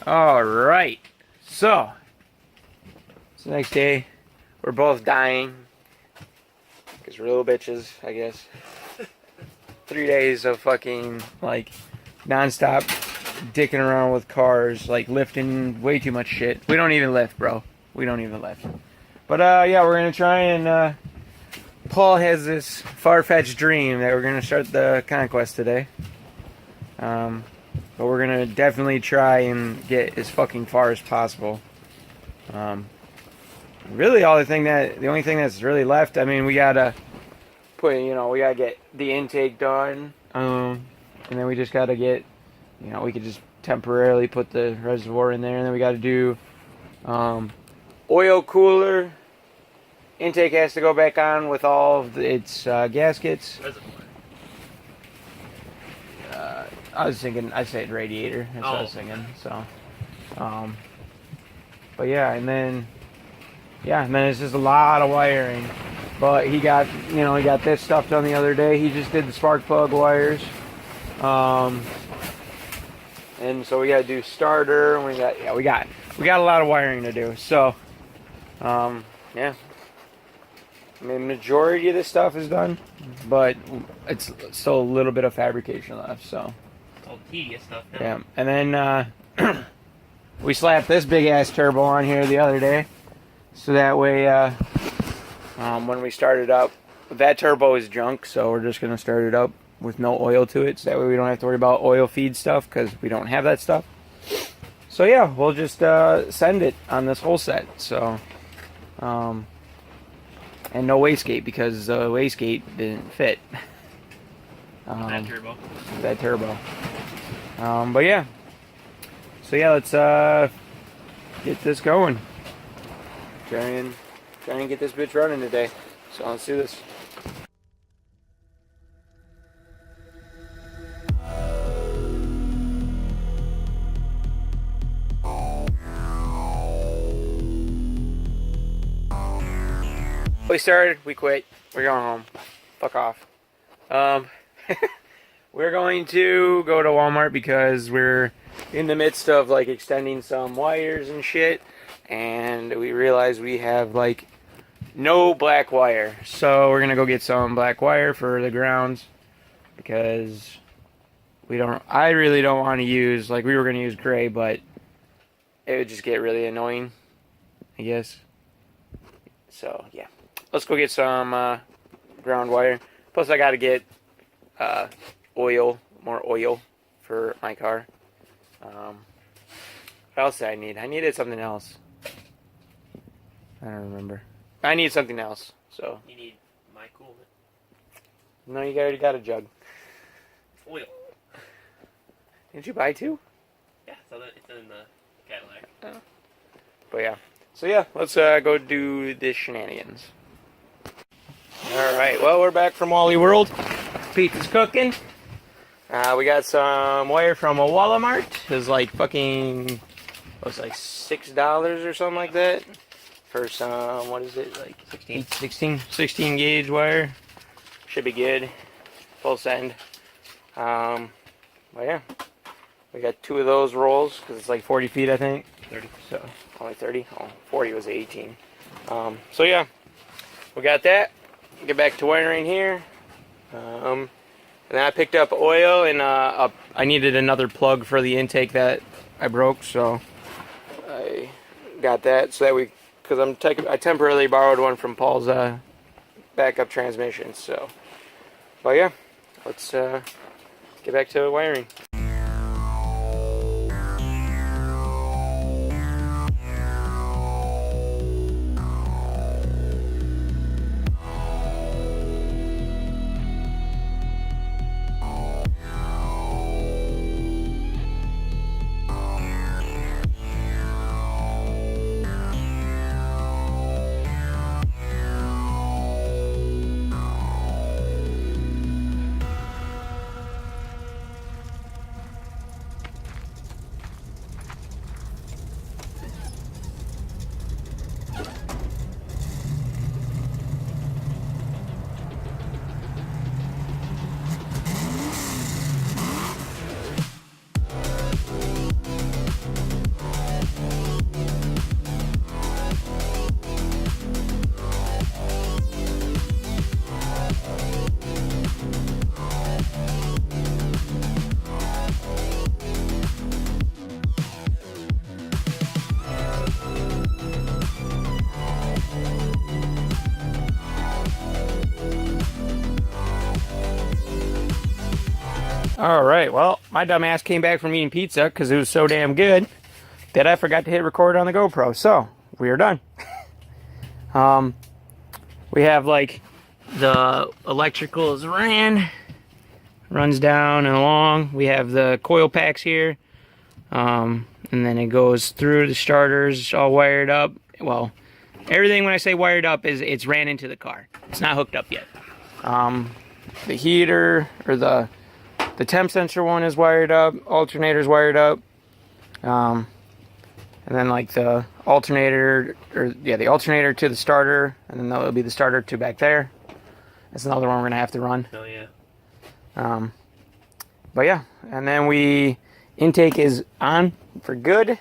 Alright, so it's the next day. We're both dying because we're little bitches, I guess. 3 days of fucking like non-stop dicking around with cars, like lifting way too much shit. We don't even lift, bro. We don't even lift. But yeah, we're gonna try and Paul has this far-fetched dream that we're gonna start the Conquest today. But we're gonna definitely try and get as fucking far as possible. Really, the only thing that's really left, I mean, we gotta put, we gotta get the intake done, and then we just gotta get, we could just temporarily put the reservoir in there, and then we gotta do oil cooler. Intake has to go back on with all of its gaskets. Reservoir. I was thinking, I said radiator. That's what I was thinking. So, but yeah, and then it's just a lot of wiring. But he got, he got this stuff done the other day. He just did the spark plug wires. And so we got to do starter. And we got a lot of wiring to do. So, yeah. I mean, majority of this stuff is done, but it's still a little bit of fabrication left. So. All tedious stuff now. Yeah, and then we slapped this big ass turbo on here the other day, so that way when we start it up, that turbo is junk, so we're just gonna start it up with no oil to it, so that way we don't have to worry about oil feed stuff because we don't have that stuff. So yeah, we'll just send it on this whole set. So and no wastegate because the wastegate didn't fit. That turbo. But yeah. So yeah, let's get this going. Try and get this bitch running today. So let's do this. We started, we quit. We're going home. Fuck off. We're going to go to Walmart because we're in the midst of like extending some wires and shit, and we realize we have like no black wire, so we're gonna go get some black wire for the grounds because I really don't want to use, like, we were gonna use gray, but it would just get really annoying, I guess. So yeah, let's go get some ground wire. Plus I gotta get more oil for my car. What else did I need? I needed something else. I don't remember. I need something else. So you need my coolant. No, you already got a jug. Oil. Didn't you buy two? Yeah, so it's in the Cadillac. Oh. But yeah. So yeah, let's go do the shenanigans. Alright, well, we're back from Wally World. Pizza's cooking. We got some wire from a Walmart. It was like fucking, it was like $6 or something like that. For some, what is it, like 16 gauge wire. Should be good. Full send. But yeah, we got 2 of those rolls because it's like 40 feet, I think. 30. So only 30. Oh, 40 was 18. So yeah, we got that. Get back to wiring here. And then I picked up oil, and I needed another plug for the intake that I broke, so I got that. So that because I temporarily borrowed one from Paul's backup transmission. So, but yeah, let's get back to wiring. All right, well, my dumb ass came back from eating pizza because it was so damn good that I forgot to hit record on the GoPro. So we are done. We have like the electrical is runs down and along. We have the coil packs here, and then it goes through the starters, all wired up. Well, everything when I say wired up is it's ran into the car. It's not hooked up yet. The heater or the temp sensor one is wired up. Alternator's wired up. And then like the alternator, the alternator to the starter, and then that'll be the starter to back there. That's another one we're gonna have to run. Oh yeah. But yeah, and then intake is on for good.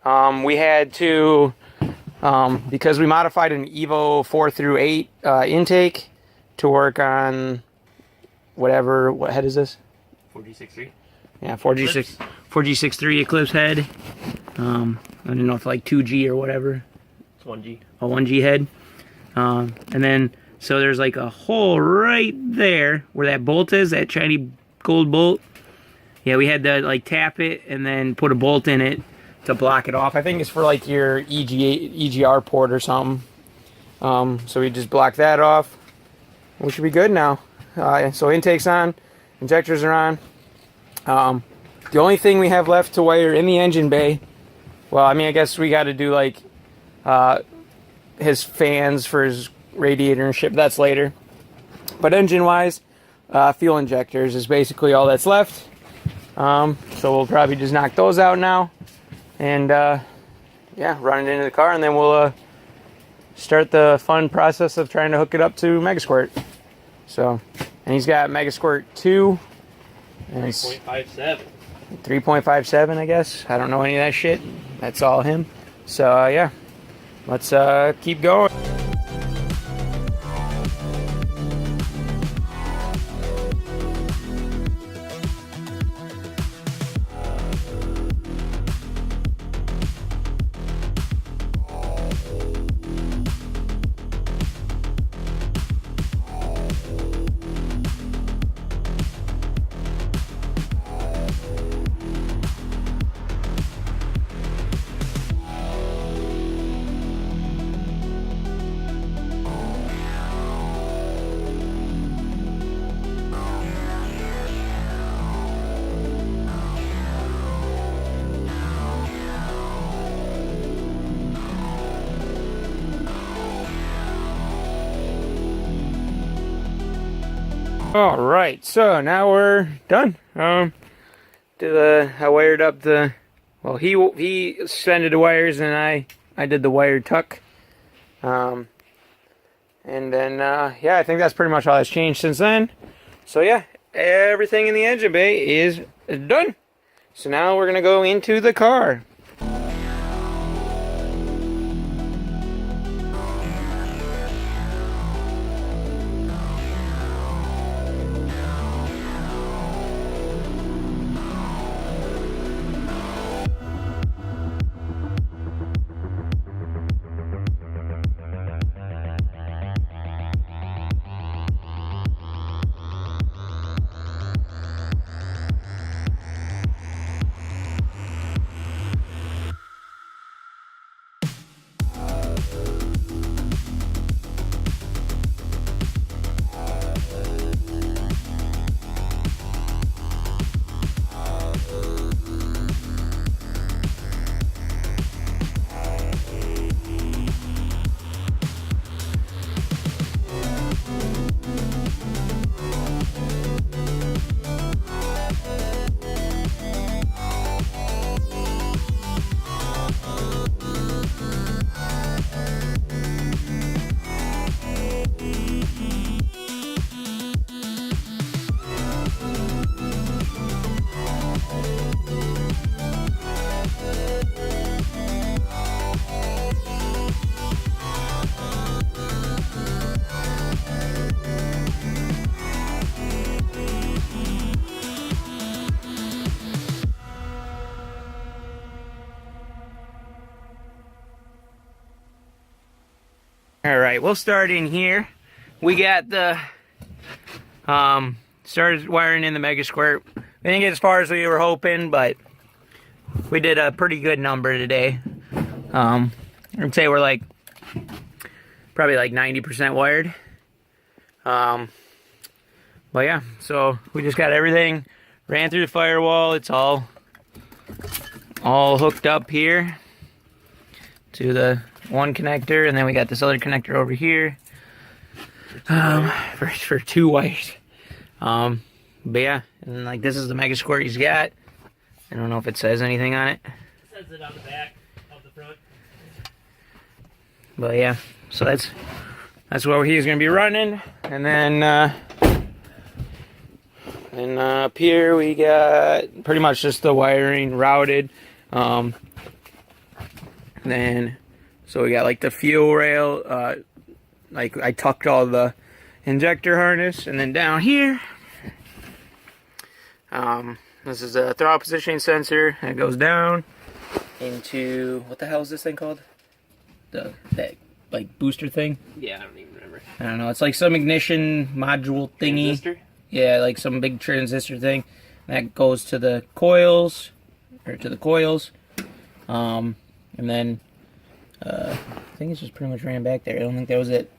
We had to, because we modified an Evo 4 through 8 intake to work on what head is this? 4G63. Yeah, 4G63 Eclipse head. I don't know if like 2G or whatever. It's 1G. A 1G head. And then, so there's like a hole right there where that bolt is, that shiny gold bolt. Yeah, we had to like tap it and then put a bolt in it to block it off. I think it's for like your EGR port or something. So we just blocked that off. We should be good now. So intake's on, injectors are on. The only thing we have left to wire in the engine bay, well, I mean, I guess we got to do like his fans for his radiator and shit, but that's later. But engine-wise, fuel injectors is basically all that's left. So we'll probably just knock those out now, and yeah, run it into the car, and then we'll start the fun process of trying to hook it up to Megasquirt. So, and he's got Megasquirt 2. 3.57. 3.57, I guess. I don't know any of that shit. That's all him. So, yeah. Let's keep going. All right, so now we're done. I wired up he suspended the wires and I did the wire tuck. And then yeah, I think that's pretty much all that's changed since then. So yeah, everything in the engine bay is done. So now we're gonna go into the car. All right, we'll start in here. We got the started wiring in the Mega Squirt. We didn't get as far as we were hoping, but we did a pretty good number today. I'd say we're like probably like 90% wired. But yeah, so we just got everything ran through the firewall. It's all hooked up here to the one connector, and then we got this other connector over here for 2 wires. But yeah, and like this is the Mega Squirt he's got. I don't know if it says anything on it. It says it on the back of the front. But yeah, so that's what he's gonna be running, and then up here we got pretty much just the wiring routed. Then so we got like the fuel rail. Like I tucked all the injector harness, and then down here, this is a throttle positioning sensor, and it goes down into, what the hell is this thing called? That like booster thing? Yeah, I don't even remember. I don't know. It's like some ignition module thingy. Transistor? Yeah, like some big transistor thing. That goes to the coils, or to the coils. And then I think it's just pretty much ran back there. I don't think that was it.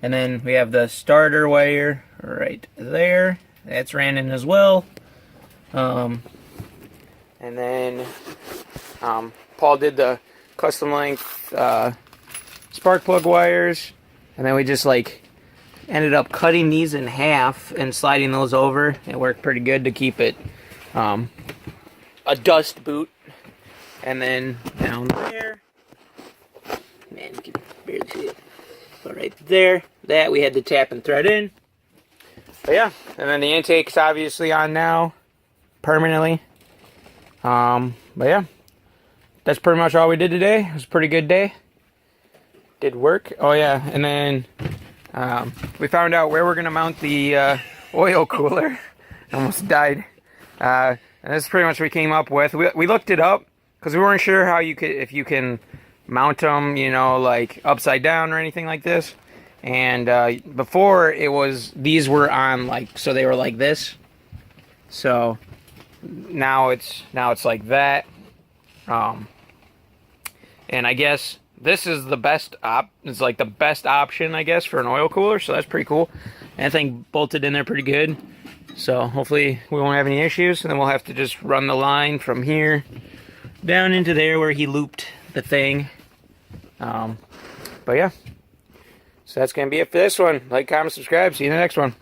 And then we have the starter wire right there. That's ran in as well. And then Paul did the custom length spark plug wires. And then we just like ended up cutting these in half and sliding those over. It worked pretty good to keep it a dust boot. And then down there, man, you can barely see it. But right there, that we had to tap and thread in. But yeah, and then the intake's obviously on now, permanently. But yeah, that's pretty much all we did today. It was a pretty good day. Did work. Oh yeah, and then we found out where we're gonna mount the oil cooler. Almost died. And this is pretty much what we came up with. We looked it up because we weren't sure how if you can mount them, you know, like upside down or anything like this. And before these were on like, so they were like this. So now it's like that. And I guess this is the best it's like the best option, I guess, for an oil cooler. So that's pretty cool. And I think bolted in there pretty good. So hopefully we won't have any issues. And then we'll have to just run the line from here down into there where he looped the thing. But yeah. So that's going to be it for this one. Like, comment, subscribe. See you in the next one.